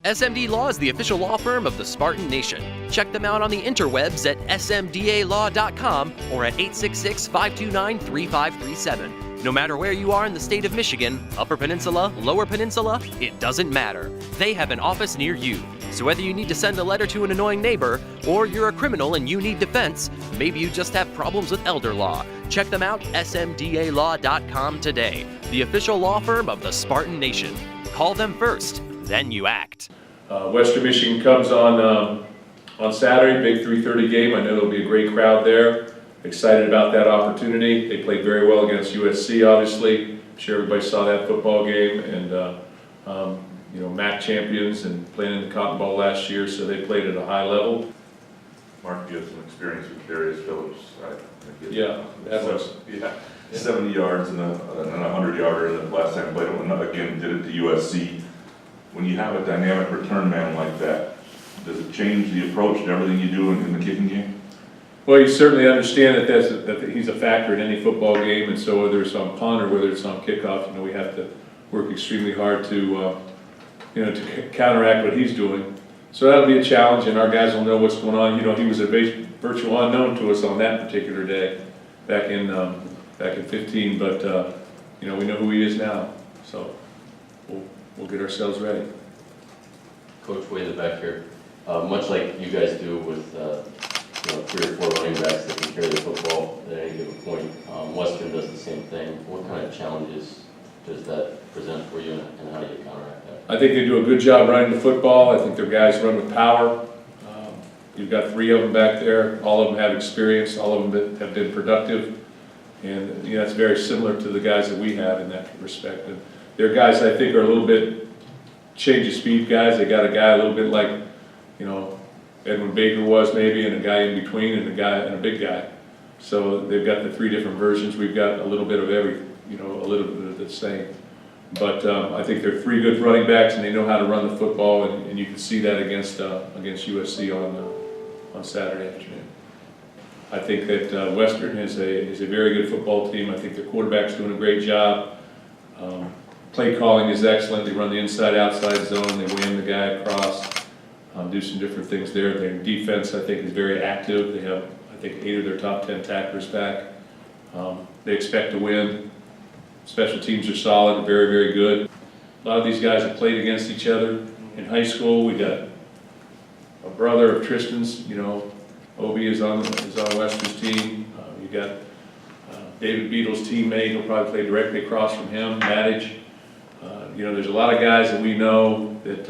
SMD Law is the official law firm of the Spartan Nation. Check them out on the interwebs at smdalaw.com or at 866-529-3537. No matter where you are in the state of Michigan, Upper Peninsula, Lower Peninsula, it doesn't matter. They have an office near you. So whether you need to send a letter to an annoying neighbor, or you're a criminal and you need defense, maybe you just have problems with elder law, check them out, smdalaw.com today. The official law firm of the Spartan Nation. Call them first, then you act. Western Michigan comes on Saturday, big 3:30 game. I know there'll be a great crowd there. Excited about that opportunity. They played very well against USC, obviously. I'm sure everybody saw that football game, and you know, MAC champions and playing in the Cotton Bowl last year, so they played at a high level. Mark, you have some experience with Darius Phillips. Yeah, that was 70 yards and a 100-yarder in the last time I played him. Again, did it to USC. When you have a dynamic return man like that, does it change the approach to everything you do in the kicking game? Well, you certainly understand that he's a factor in any football game, and so whether it's on punt or whether it's on kickoff, you know, we have to work extremely hard to you know, to counteract what he's doing. So that'll be a challenge, and our guys will know what's going on. You know, he was a virtual unknown to us on that particular day back in 15, but you know, we know who he is now, so we'll get ourselves ready. Coach, way in the back here, much like you guys do with you know, 3 or 4 running backs that can carry the football at any given point, Western does the same thing. What kind of challenges does that present for you, and how do you counteract that? I think they do a good job running the football. I think their guys run with power. You've got 3 of them back there. All of them have experience. All of them have been productive. And you know, it's very similar to the guys that we have in that respect. And their guys, I think, are a little bit change of speed guys. They got a guy a little bit like, you know, Edwin Baker was maybe, and a guy in between, and a guy and a big guy. So they've got the 3 different versions. We've got a little bit of every, you know, a little bit of the same. But I think they're 3 good running backs, and they know how to run the football, and you can see that against USC on Saturday afternoon. I think that Western is a very good football team. I think their quarterback's doing a great job. Play calling is excellent. They run the inside-outside zone. They wham the guy across, do some different things there. Their defense, I think, is very active. They have, I think, 8 of their top 10 tacklers back. They expect to win. Special teams are solid, very, very good. A lot of these guys have played against each other in high school. We got a brother of Tristan's, you know, Obi is on Western's team. You got David Beadle's teammate. He'll probably play directly across from him, Maddage. You know, there's a lot of guys that we know that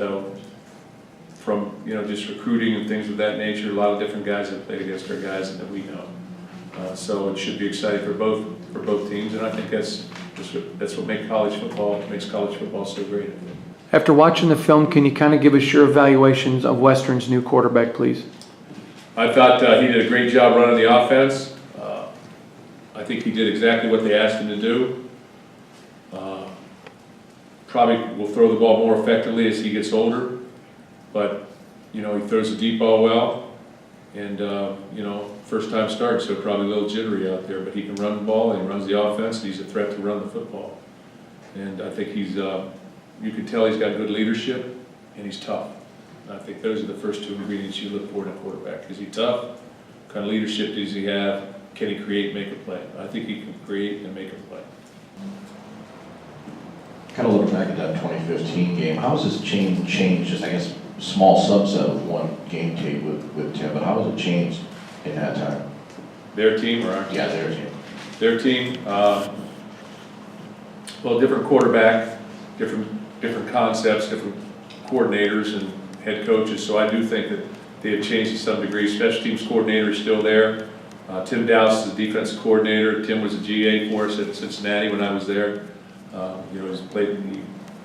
from, you know, just recruiting and things of that nature, a lot of different guys that played against our guys and that we know. So it should be exciting for both teams, and I think that's what makes college football so great. After watching the film, can you kind of give us your evaluations of Western's new quarterback, please? I thought he did a great job running the offense. I think he did exactly what they asked him to do. Probably will throw the ball more effectively as he gets older, but you know, he throws the deep ball well, and you know, first time start, so probably a little jittery out there, but he can run the ball, and he runs the offense, and he's a threat to run the football. And I think he's, you can tell he's got good leadership, and he's tough. And I think those are the first 2 ingredients you look for in a quarterback. Is he tough? What kind of leadership does he have? Can he create and make a play? I think he can create and make a play. Kind of looking back at that 2015 game, how has this changed, just I guess, small subset of one game tape with Tim, but how has it changed in that time? Their team or our team? Yeah, their team. Their team, well, different quarterback, different concepts, different coordinators and head coaches, so I do think that they have changed to some degree. Special teams coordinator is still there. Tim Dowse is the defensive coordinator. Tim was a GA for us at Cincinnati when I was there. You know, he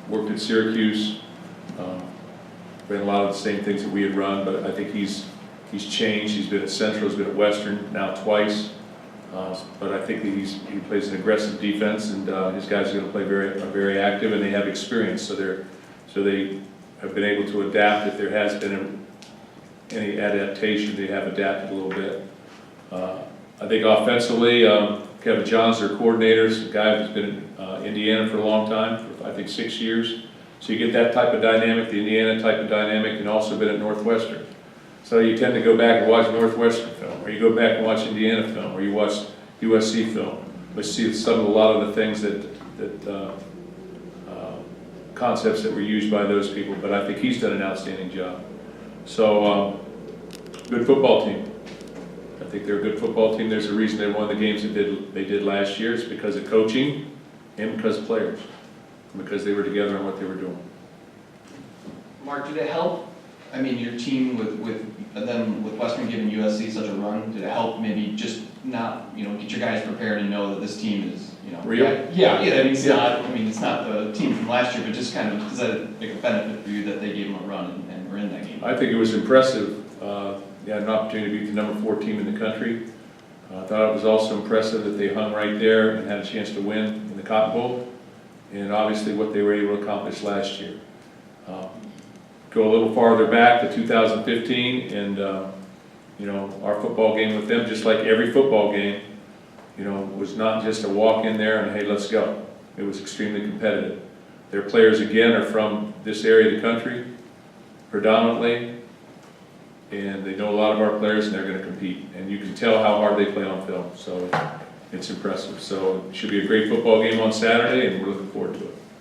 worked at Syracuse, ran a lot of the same things that we had run, but I think he's changed. He's been at Central, he's been at Western now twice, but I think that he plays an aggressive defense, and his guys are going to play very active, and they have experience, so they have been able to adapt. If there has been any adaptation, they have adapted a little bit. I think offensively, Kevin Johns, their coordinator, is a guy who's been in Indiana for a long time, for I think 6 years. So you get that type of dynamic, the Indiana type of dynamic, and also been at Northwestern. So you tend to go back and watch Northwestern film, or you go back and watch Indiana film, or you watch USC film, but see a lot of the things concepts that were used by those people, but I think he's done an outstanding job. So, good football team. I think they're a good football team. There's a reason they won the games they did last year. It's because of coaching and because of players, because they were together on what they were doing. Mark, did it help? I mean, your team with Western giving USC such a run, did it help maybe just not, get your guys prepared and know that this team is, Real? Yeah, I mean, it's not the team from last year, but just kind of, is that like a benefit for you that they gave them a run and were in that game? I think it was impressive. They had an opportunity to beat the number 4 team in the country. I thought it was also impressive that they hung right there and had a chance to win in the Cotton Bowl, and obviously what they were able to accomplish last year. Go a little farther back to 2015, and our football game with them, just like every football game, was not just a walk in there and hey, let's go. It was extremely competitive. Their players again are from this area of the country, predominantly, and they know a lot of our players and they're going to compete. And you can tell how hard they play on film, so it's impressive. So it should be a great football game on Saturday, and we're looking forward to it.